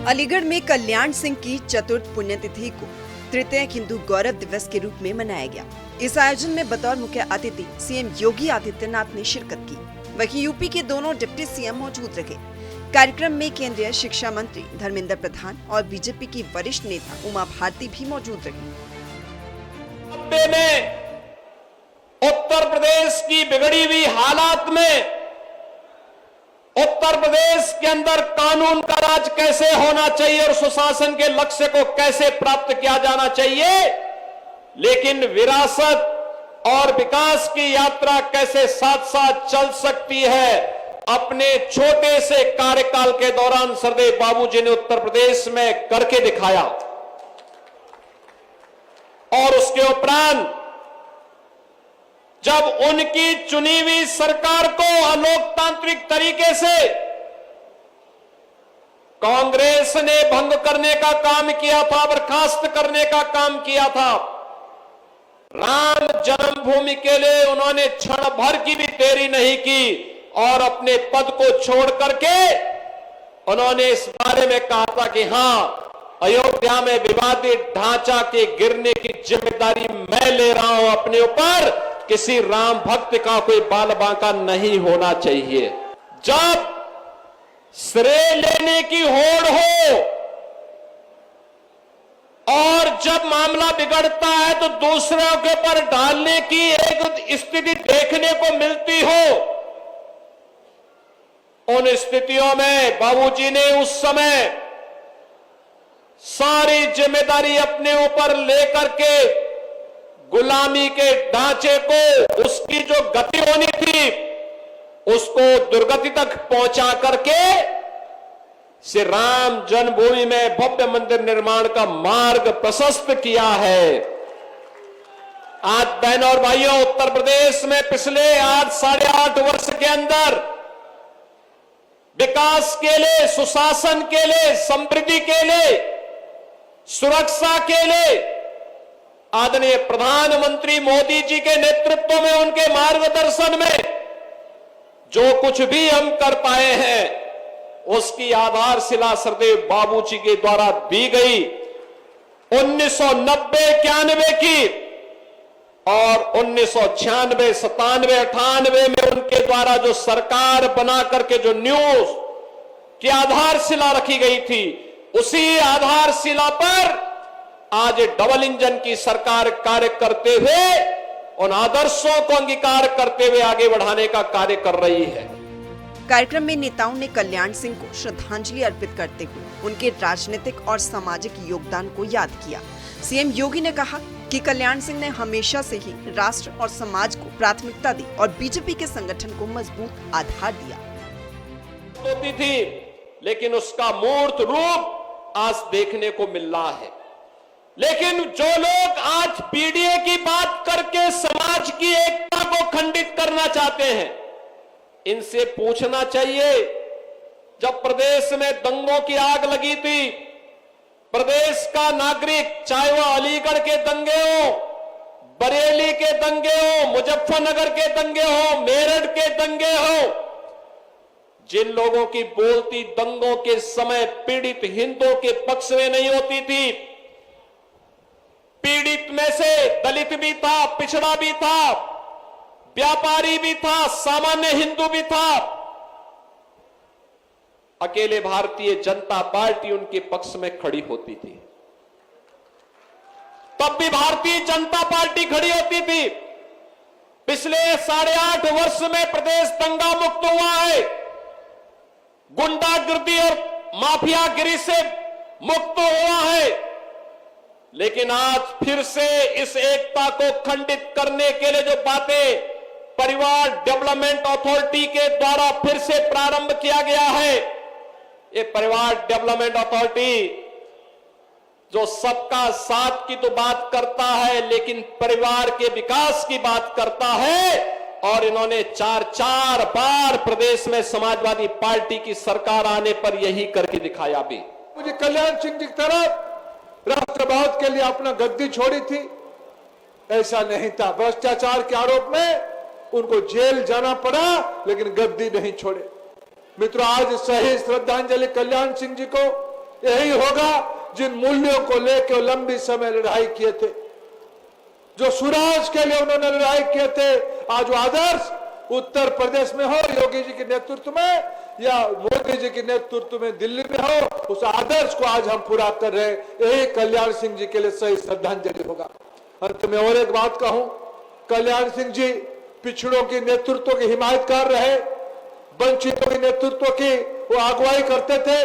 अलीगढ़ में कल्याण सिंह की चतुर्थ पुण्यतिथि को तृतीय हिंदू गौरव दिवस के रूप में मनाया गया। इस आयोजन में बतौर मुख्य अतिथि सीएम योगी आदित्यनाथ ने शिरकत की। वहीं यूपी के दोनों डिप्टी सीएम मौजूद रहे। कार्यक्रम में केंद्रीय शिक्षा मंत्री धर्मेंद्र प्रधान और बीजेपी की वरिष्ठ नेता उमा भारती भी मौजूद रही। उत्तर प्रदेश की बिगड़ी हुई हालात में उत्तर प्रदेश के अंदर कानून का राज कैसे होना चाहिए और सुशासन के लक्ष्य को कैसे प्राप्त किया जाना चाहिए, लेकिन विरासत और विकास की यात्रा कैसे साथ साथ चल सकती है, अपने छोटे से कार्यकाल के दौरान सरदेव बाबूजी ने उत्तर प्रदेश में करके दिखाया। और उसके उपरांत जब उनकी चुनी हुई सरकार को अलोकतांत्रिक तरीके से कांग्रेस ने भंग करने का काम किया था, बर्खास्त करने का काम किया था, राम जन्मभूमि के लिए उन्होंने क्षण भर की भी देरी नहीं की और अपने पद को छोड़ करके उन्होंने इस बारे में कहा था कि हां, अयोध्या में विवादित ढांचा के गिरने की जिम्मेदारी मैं ले रहा हूं अपने ऊपर, किसी राम भक्त का कोई बाल बांका नहीं होना चाहिए। जब श्रेय लेने की होड़ हो और जब मामला बिगड़ता है तो दूसरों के ऊपर डालने की एक स्थिति देखने को मिलती हो, उन स्थितियों में बाबूजी ने उस समय सारी जिम्मेदारी अपने ऊपर लेकर के गुलामी के ढांचे को, उसकी जो गति होनी थी उसको दुर्गति तक पहुंचा करके श्री राम जन्मभूमि में भव्य मंदिर निर्माण का मार्ग प्रशस्त किया है। आज बहनों और भाइयों, उत्तर प्रदेश में पिछले 8-8.5 वर्ष के अंदर विकास के लिए, सुशासन के लिए, समृद्धि के लिए, सुरक्षा के लिए आदरणीय प्रधानमंत्री मोदी जी के नेतृत्व में, उनके मार्गदर्शन में जो कुछ भी हम कर पाए हैं उसकी आधारशिला सरदेव बाबूजी के द्वारा दी गई 1990-91 की और 1996, 97, 98 में उनके द्वारा जो सरकार बना करके जो न्यूज की आधारशिला रखी गई थी, उसी आधारशिला पर आज डबल इंजन की सरकार कार्य करते हुए उन आदर्शों को अंगीकार करते हुए आगे बढ़ाने का कार्य कर रही है। कार्यक्रम में नेताओं ने कल्याण सिंह को श्रद्धांजलि अर्पित करते हुए उनके राजनीतिक और सामाजिक योगदान को याद किया। सीएम योगी ने कहा कि कल्याण सिंह ने हमेशा से ही राष्ट्र और समाज को प्राथमिकता दी और बीजेपी के संगठन को मजबूत आधार दिया। होती थी, लेकिन उसका मूर्त रूप आज देखने को मिल रहा है। लेकिन जो लोग आज पीडीए की बात करके समाज की एकता को खंडित करना चाहते हैं, इनसे पूछना चाहिए, जब प्रदेश में दंगों की आग लगी थी, प्रदेश का नागरिक, चाहे वह अलीगढ़ के दंगे हो, बरेली के दंगे हो, मुजफ्फरनगर के दंगे हो, मेरठ के दंगे हो, जिन लोगों की बोलती दंगों के समय पीड़ित हिंदुओं के पक्ष में नहीं होती थी, पीड़ित में से दलित भी था, पिछड़ा भी था, व्यापारी भी था, सामान्य हिंदू भी था, अकेले भारतीय जनता पार्टी उनके पक्ष में खड़ी होती थी। तब भी भारतीय जनता पार्टी खड़ी होती थी। पिछले 8.5 वर्ष में प्रदेश दंगा मुक्त हुआ है, गुंडागिर्दी और माफियागिरी से मुक्त हुआ है, लेकिन आज फिर से इस एकता को खंडित करने के लिए जो बातें परिवार डेवलपमेंट अथॉरिटी के द्वारा फिर से प्रारंभ किया गया है, ये परिवार डेवलपमेंट अथॉरिटी जो सबका साथ की तो बात करता है, लेकिन परिवार के विकास की बात करता है। और इन्होंने 4 बार प्रदेश में समाजवादी पार्टी की सरकार आने पर यही करके दिखाया भी। मुझे कल्याण सिंह की तरफ राष्ट्रवाद के लिए अपना गद्दी छोड़ी थी, ऐसा नहीं था। भ्रष्टाचार के आरोप में उनको जेल जाना पड़ा, लेकिन गद्दी नहीं छोड़े। मित्रों, आज सही श्रद्धांजलि कल्याण सिंह जी को यही होगा जिन मूल्यों को लेकर लंबी समय लड़ाई किए थे, जो सुराज के लिए उन्होंने लड़ाई किए थे। आज वो आदर्श उत्तर प्रदेश में हो योगी जी के नेतृत्व में या मोदी जी के नेतृत्व में दिल्ली में हो, उस आदर्श को आज हम पूरा कर रहे हैं। यही कल्याण सिंह जी के लिए सही श्रद्धांजलि होगा। अंत में और एक बात कहूं, कल्याण सिंह जी पिछड़ों की नेतृत्व की हिमायतकार रहे, वंचितों के नेतृत्व की वो अगुवाई करते थे,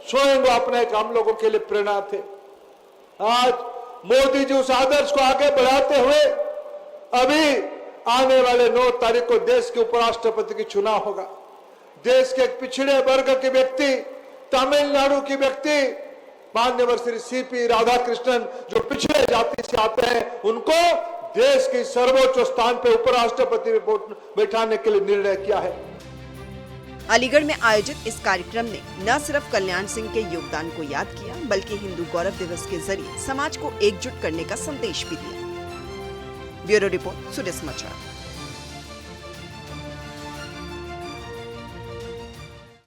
स्वयं वो अपने काम लोगों के लिए प्रेरणा थे। आज मोदी जी उस आदर्श को आगे बढ़ाते हुए अभी आने वाले 9 तारीख को देश के उपराष्ट्रपति की चुनाव होगा। देश के एक पिछड़े वर्ग के व्यक्ति, तमिलनाडु के व्यक्ति माननीय श्री सीपी राधाकृष्णन, जो पिछड़े जाति से आते हैं, उनको देश के सर्वोच्च स्थान पर उपराष्ट्रपति में बैठाने के लिए निर्णय किया है। अलीगढ़ में आयोजित इस कार्यक्रम ने न सिर्फ कल्याण सिंह के योगदान को याद किया, बल्कि हिंदू गौरव दिवस के जरिए समाज को एकजुट करने का संदेश भी दिया। ब्यूरो रिपोर्ट, सूर्य समाचार।